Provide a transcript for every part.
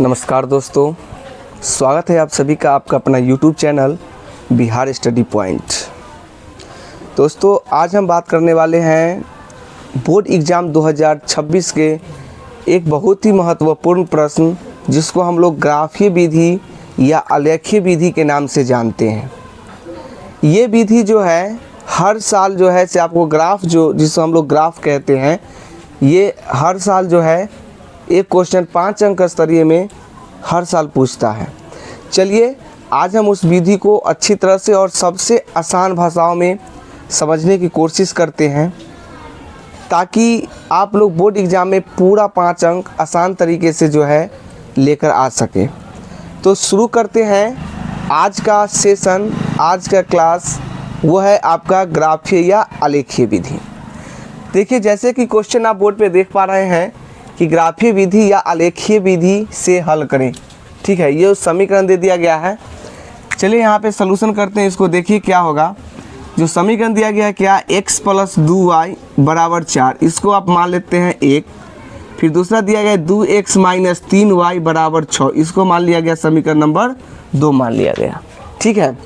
नमस्कार दोस्तों, स्वागत है आप सभी का आपका अपना YouTube channel Bihar study point. दोस्तों, आज हम बात करने वाले हैं बोर्ड एग्ज़ाम 2026 के एक बहुत ही महत्वपूर्ण प्रश्न जिसको हम लोग ग्राफीय विधि या आलेखीय विधि के नाम से जानते हैं। ये विधि जो है हर साल जो है से आपको ग्राफ जिसको हम लोग ग्राफ कहते हैं, ये हर साल जो है एक क्वेश्चन 5 अंक स्तरीय में हर साल पूछता है। चलिए आज हम उस विधि को अच्छी तरह से और सबसे आसान भाषाओं में समझने की कोशिश करते हैं ताकि आप लोग बोर्ड एग्ज़ाम में पूरा 5 अंक आसान तरीके से जो है लेकर आ सके। तो शुरू करते हैं आज का सेशन, आज का क्लास, वो है आपका ग्राफीय या आलेखीय विधि। देखिए, जैसे कि क्वेश्चन आप बोर्ड पे देख पा रहे हैं कि ग्राफीय विधि या आलेखीय विधि से हल करें। ठीक है, ये समीकरण दे दिया गया है। चलिए यहाँ पे सलूशन करते हैं इसको। देखिए क्या होगा। जो समीकरण दिया गया है क्या, x + 2y = 4, इसको आप मान लेते हैं 1। फिर दूसरा दिया गया 2x - 3y = 6, इसको मान लिया गया समीकरण नंबर 2 मान लिया गया। ठीक है,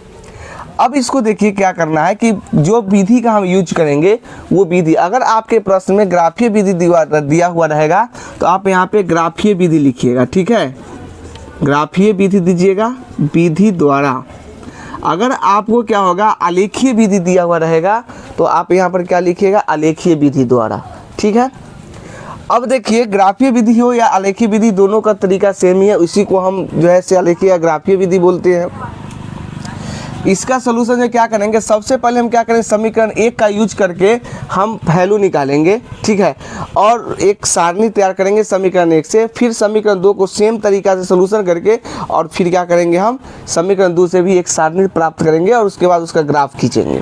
अब इसको देखिए क्या करना है कि जो विधि का हम यूज करेंगे वो विधि, अगर आपके प्रश्न में ग्राफीय विधि दिया हुआ रहेगा तो आप यहाँ पे ग्राफीय विधि लिखिएगा। ठीक है, ग्राफीय विधि दीजिएगा, विधि द्वारा। अगर आपको क्या होगा, आलेखीय विधि दिया हुआ रहेगा तो आप यहाँ पर क्या लिखिएगा, आलेखीय विधि द्वारा। ठीक है, अब देखिए ग्राफीय विधि हो या आलेखीय विधि, दोनों का तरीका सेम ही है। इसी को हम जो है से आलेखीय या ग्राफीय विधि बोलते हैं। इसका सलूशन जो क्या करेंगे, सबसे पहले हम क्या करेंगे, समीकरण 1 का यूज करके हम वैल्यू निकालेंगे। ठीक है, और एक सारणी तैयार करेंगे समीकरण 1 से। फिर समीकरण 2 को सेम तरीका से सलूशन करके और फिर क्या करेंगे, हम समीकरण 2 से भी एक सारणी प्राप्त करेंगे और उसके बाद उसका ग्राफ खींचेंगे।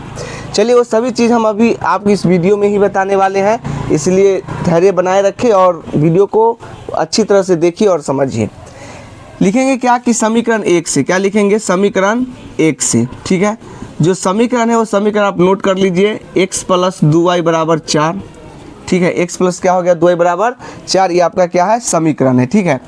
चलिए, वो सभी चीज़ हम अभी आपको इस वीडियो में ही बताने वाले हैं, इसलिए धैर्य बनाए रखें और वीडियो को अच्छी तरह से देखिए और समझिए। लिखेंगे क्या कि समीकरण 1 से, क्या लिखेंगे, समीकरण 1 से। ठीक है, जो समीकरण है वो समीकरण आप नोट कर लीजिए, x + 2y = 4। ठीक है, x प्लस क्या हो गया, 2y = 4, ये आपका क्या है, समीकरण है। ठीक है,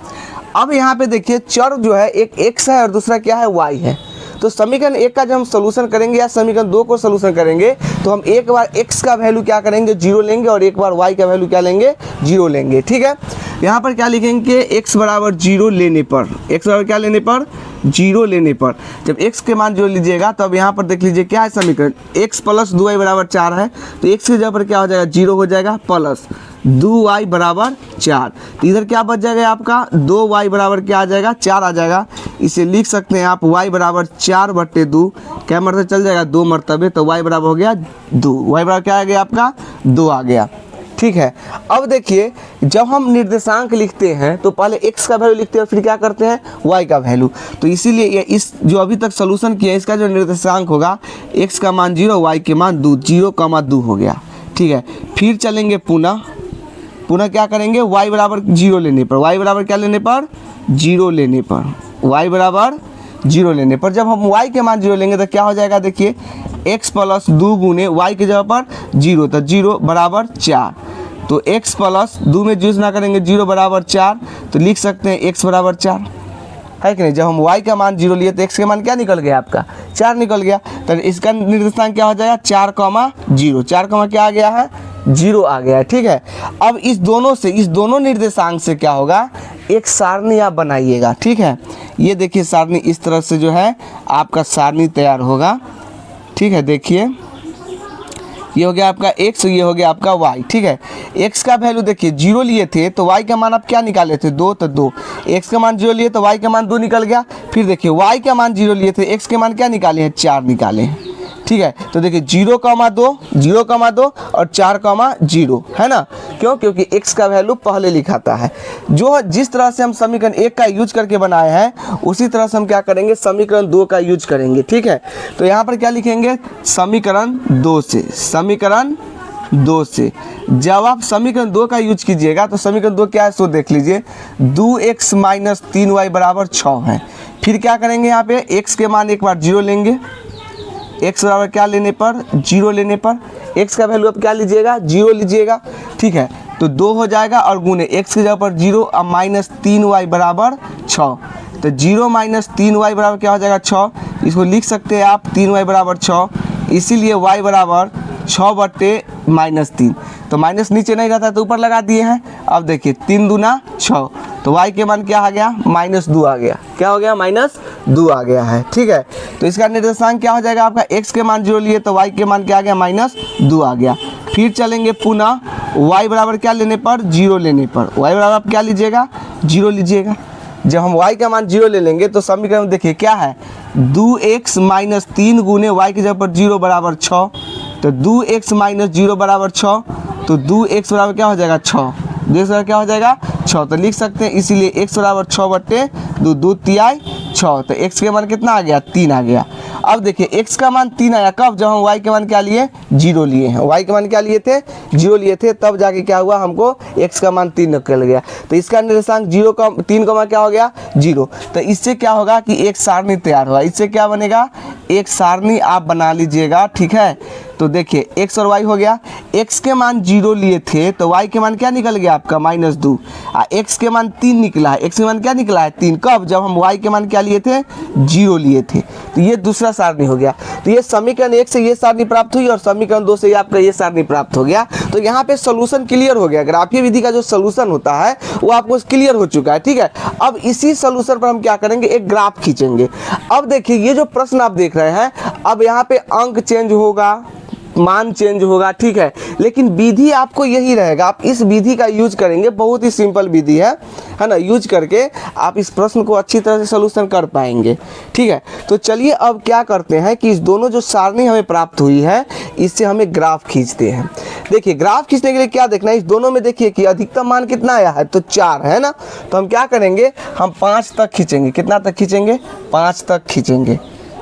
अब यहाँ पे देखिए चर जो है एक x है और दूसरा क्या है, y है। तो समीकरण 1 का जब हम सलूशन करेंगे या समीकरण 2 को सलूशन करेंगे तो हम एक बार x का वैल्यू क्या करेंगे, 0 लेंगे और एक बार y का वैल्यू क्या लेंगे, 0 लेंगे। ठीक है, यहाँ पर क्या लिखेंगे, x = 0 लेने पर, x बराबर क्या लेने पर, 0 लेने पर, जब x के मान 0 लीजिएगा तो अब यहाँ पर देख लीजिए क्या है समीकरण, x + 2y = 4 है तो x की जगह पर क्या हो जाएगा, 0 हो जाएगा, प्लस 2y = 4। तो इधर क्या बच जाएगा आपका, 2y बराबर क्या आ जाएगा, 4 आ जाएगा। इसे लिख सकते हैं आप y = 4/2, क्या मरतबे चल जाएगा, 2 मरतबे, तो y बराबर हो गया 2, y बराबर क्या आ गया आपका, 2 आ गया। ठीक है, अब देखिए जब हम निर्देशांक लिखते हैं तो पहले x का वैल्यू लिखते हैं फिर क्या करते हैं, y का वैल्यू। तो इसीलिए ये इस जो अभी तक सलूशन किया इसका जो निर्देशांक होगा, x का मान 0, y के मान 2, 0,2 हो गया। ठीक है, फिर चलेंगे पुनः क्या करेंगे, y बराबर 0 लेने पर, y बराबर क्या लेने पर, 0 लेने पर, y बराबर 0 लेने पर जब हम y के मान 0 लेंगे तो क्या हो जाएगा, देखिए x + 2 गुने y की जगह पर 0, तो 0 = 4। तो x + 2 में यूज ना करेंगे, 0 = 4, तो लिख सकते हैं x = 4 है कि नहीं। जब हम y का मान 0 लिए तो x के मान क्या निकल गया आपका, 4 निकल गया। तो इसका निर्देशांक क्या हो जाएगा, 4,0, 4, क्या आ गया है, 0 आ गया है। ठीक है, अब इस दोनों निर्देशांक से क्या होगा, एक सारणी आप बनाइएगा। ठीक है, ये देखिए सारणी इस तरह से जो है आपका सारणी तैयार होगा। ठीक है, देखिए ये हो गया आपका x, ये हो गया आपका y। ठीक है, x का वैल्यू देखिए 0 लिए थे तो y का मान आप क्या निकाले थे, 2, तो 2, x का मान 0 लिए तो y का मान 2 निकल गया। फिर देखिए y का मान 0 लिए थे, x के मान क्या निकाले हैं, 4 निकाले हैं। ठीक है, तो देखिए 0,2, 0,2 और 4,0 है ना, क्यों, क्योंकि x का वैल्यू पहले लिखाता है। जिस तरह से हम समीकरण 1 का यूज करके बनाए हैं उसी तरह से हम क्या करेंगे, समीकरण 2 का यूज करेंगे। ठीक है, तो यहाँ पर क्या लिखेंगे, समीकरण 2 से जब आप समीकरण 2 का यूज कीजिएगा तो समीकरण 2 क्या है सो देख लीजिए, 2x - 3y = 6 है। फिर क्या करेंगे, यहाँ पे x के मान एक बार 0 लेंगे, x बराबर क्या लेने पर, 0 लेने पर, x का वैल्यू अब क्या लीजिएगा, 0 लीजिएगा। ठीक है, तो 2 हो जाएगा और गुने x की जगह पर 0 अब माइनस 3y बराबर 6। तो 0 माइनस 3y बराबर क्या हो जाएगा 6। इसको लिख सकते हैं आप 3y बराबर 6, इसीलिए y बराबर 6/-3। तो माइनस नीचे नहीं रहता तो ऊपर लगा दिए हैं। अब देखिए 3 दूना 6, तो y के मान क्या आ गया -2 आ गया। क्या हो गया -2 आ गया है। ठीक है, तो इसका निर्देशांक क्या हो जाएगा आपका, x के मान 0 लिए तो y के मान क्या आ गया -2 आ गया। फिर चलेंगे पुनः y बराबर क्या लेने पर 0 लेने पर, y बराबर आप क्या लीजिएगा 0 लीजिएगा। जब हम y का मान 0 ले लेंगे तो समीकरण देखिए क्या है 2x - 3 गुने y की जगह पर 0 बराबर 6। तो 2x - 0 बराबर 6, तो 2x बराबर क्या हो जाएगा 6, 2x बराबर क्या हो जाएगा 6। तो लिख सकते हैं इसीलिए x बराबर 6/2, 2 तिहाई 6। तो x के मान कितना आ गया 3 आ गया। अब देखिए x का मान 3 आया कब, जब हम y के मान क्या लिए 0 लिए हैं। y के मान क्या लिए थे 0 लिए थे, तब जाके क्या हुआ हमको x का मान 3 निकल गया। तो इसका निर्देशांक 3 का मान क्या हो गया 0। तो इससे क्या होगा कि एक सारणी तैयार हुआ। इससे क्या बनेगा एक सारणी आप बना लीजिएगा। ठीक है, तो देखिए x और y हो गया। x के मान 0 लिए थे तो y के मान क्या निकल गया आपका -2। x के मान 3 निकला है, x के मान क्या निकला है 3 कब, जब हम y के मान क्या लिए थे 0 लिए थे। तो ये दूसरा सारणी हो गया। तो ये समीकरण 1 से ये सारणी प्राप्त हुई और समीकरण 2 से ये आपका ये सारणी प्राप्त हो गया। तो यहाँ पे सोल्यूशन क्लियर हो गया। ग्राफीय विधि का जो सोल्यूशन होता है वो आपको क्लियर हो चुका है। ठीक है, अब इसी सोल्यूशन पर हम क्या करेंगे एक ग्राफ खींचेंगे। अब देखिए ये जो प्रश्न आप देख रहे हैं, अब यहाँ पे अंक चेंज होगा, मान चेंज होगा। ठीक है, लेकिन विधि आपको यही रहेगा। आप इस विधि का यूज करेंगे, बहुत ही सिंपल विधि है ना। यूज करके आप इस प्रश्न को अच्छी तरह से सलूशन कर पाएंगे। ठीक है, तो चलिए अब क्या करते हैं कि इस दोनों जो सारणी हमें प्राप्त हुई है इससे हमें ग्राफ खींचते हैं। देखिए ग्राफ खींचने के लिए क्या देखना है, इस दोनों में देखिए कि अधिकतम मान कितना आया है तो 4 है ना। तो हम क्या करेंगे हम 5 तक खींचेंगे। कितना तक खींचेंगे 5 तक खींचेंगे।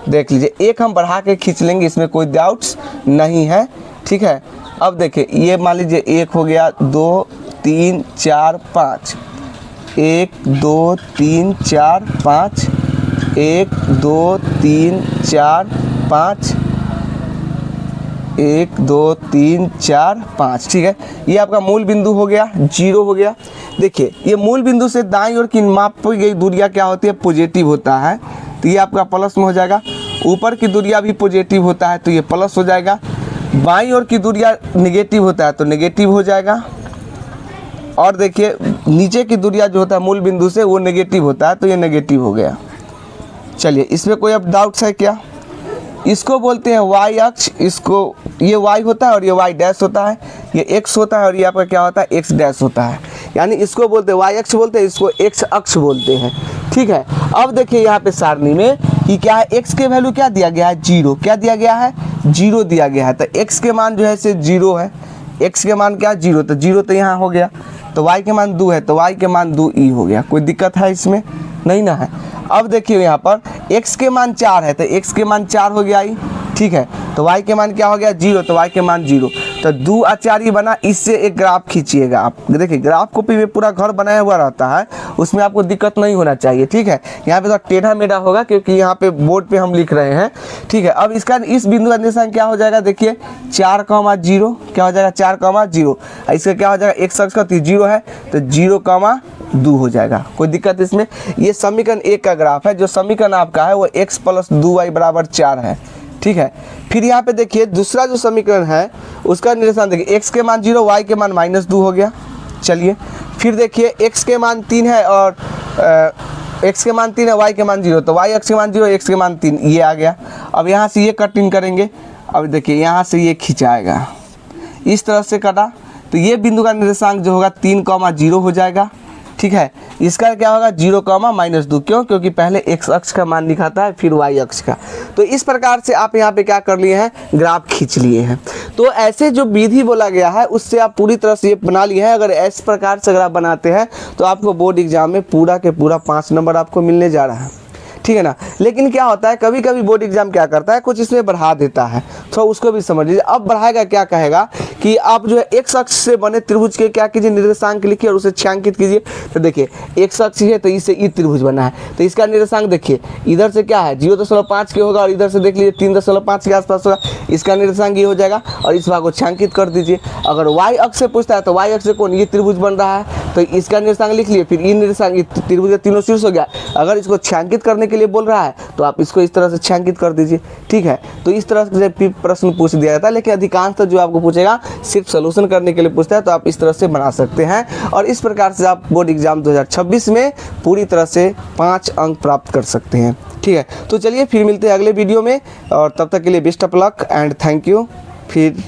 देख लीजिए एक हम बढ़ा के खींच लेंगे, इसमें कोई डाउट्स नहीं है। ठीक है, अब देखिए ये मान लीजिए 1 हो गया, 2 3 4 5, 1 2 3 4 5, 1 2 3 4 5, 1 2 3 4 5। ठीक है, ये आपका मूल बिंदु हो गया 0 हो गया। देखिए ये मूल बिंदु से दाईं ओर की मापी गई दूरियां क्या होती है पॉजिटिव होता है, तो ये आपका प्लस में हो जाएगा। ऊपर की दूरियां भी पॉजिटिव होता है तो ये प्लस हो जाएगा। बाईं ओर की दूरियां नेगेटिव होता है तो नेगेटिव हो जाएगा। और देखिए नीचे की दूरियां जो होता है मूल बिंदु से वो नेगेटिव होता है तो ये नेगेटिव हो गया। चलिए इसमें कोई अब डाउट्स है क्या। इसको बोलते हैं y अक्ष, इसको ये y होता है और ये y डैश होता है, ये x होता है और ये आपका क्या होता है x डैश होता है। यानी इसको बोलते हैं y अक्ष बोलते हैं, इसको x अक्ष बोलते हैं। ठीक है, अब देखिए यहाँ पे सारणी में कि क्या है x के वैल्यू क्या दिया गया है 0। क्या दिया गया है 0 दिया गया है। तो x के मान जो है से 0 है, x के मान क्या 0, तो 0 तो यहाँ हो गया। तो y के मान 2 है तो y के मान 2e हो गया। कोई दिक्कत है इसमें नहीं ना है। अब देखिए यहाँ पर x के मान 4 है तो x के मान 4 हो गया। ठीक है, तो y के मान क्या हो गया 0, तो y के मान 0। तो 2 और 4 ही बना। इससे एक ग्राफ खींचिएगा आप। देखिए ग्राफ कॉपी में पूरा घर बनाया हुआ रहता है, उसमें आपको दिक्कत नहीं होना चाहिए। ठीक है, यहाँ पे तो टेढ़ा मेढ़ा होगा क्योंकि यहाँ पे बोर्ड पे हम लिख रहे हैं। ठीक है, अब इसका इस बिंदु का निर्देशांक क्या हो जाएगा देखिए 4,0 क्या हो जाएगा 4,0। इसका क्या हो जाएगा x अक्ष का 0 है तो 0,2 हो जाएगा। कोई दिक्कत इसमें। ये समीकरण 1 का ग्राफ है। जो समीकरण आपका है वो x + 2y बराबर 4 है। ठीक है, फिर यहाँ पे देखिए दूसरा जो समीकरण है उसका निर्देशांक देखिए x के मान 0 y के मान -2 हो गया। चलिए फिर देखिए x के मान 3 है और x के मान 3 है y के मान 0, तो y अक्ष के मान 0 x के मान 3 ये आ गया। अब यहाँ से ये कटिंग करेंगे। अब देखिए यहाँ से ये खिंचाएगा, इस तरह से कटा तो ये बिंदु का निर्देशांक जो होगा 3,0 हो जाएगा। ठीक है, इसका क्या होगा 0,-2। क्यों, क्योंकि पहले x अक्ष का मान दिखाता है फिर y अक्ष का। तो इस प्रकार से आप यहाँ पे क्या कर लिए हैं ग्राफ खींच लिए हैं। तो ऐसे जो विधि बोला गया है उससे आप पूरी तरह से ये बना लिए हैं। अगर इस प्रकार से अगर आप बनाते हैं तो आपको बोर्ड एग्जाम में पूरा के पूरा 5 नंबर आपको मिलने जा रहा है। ठीक है ना। लेकिन क्या होता है कभी कभी बोर्ड एग्जाम क्या करता है कुछ इसमें बढ़ा देता है, तो उसको भी समझ लीजिए। अब बढ़ाएगा, क्या कहेगा कि आप जो है एक अक्ष से बने त्रिभुज के क्या कीजिए, निर्देशांक लिखिए और उसे छायांकित कीजिए। तो देखिए एक अक्ष है तो इससे ई त्रिभुज बना है, तो इसका निर्देशांक देखिए इधर से क्या है 0.5 के होगा और इधर से देख लीजिए 3.5 के आसपास होगा, इसका निर्देशांक ये हो जाएगा और इस भाग को छायांकित कर दीजिए। अगर वाई अक्ष से पूछता है तो वाई अक्ष से कौन, ये त्रिभुज बन रहा है तो इसका निर्देशांक लिख लिए, फिर ई निर्देशांक त्रिभुज का तीनों शीर्ष हो गया। अगर इसको छायांकित करने के लिए बोल रहा है तो आप इसको इस तरह से छायांकित कर दीजिए, ठीक है। तो इस तरह से प्रश्न पूछ दिया जाता है, लेकिन अधिकांश तो जो आपको पूछेगा सिर्फ सॉल्यूशन करने के लिए पूछता है, तो आप इस तरह से बना सकते हैं और इस प्रकार से आप बोर्ड एग्जाम 2026 में पूरी तरह से 5 अंक प्राप्त कर सकते हैं, ठीक है। तो चलिए फिर मिलते हैं अगले वीडियो में और तब तक के लिए best of luck and thank you. फिर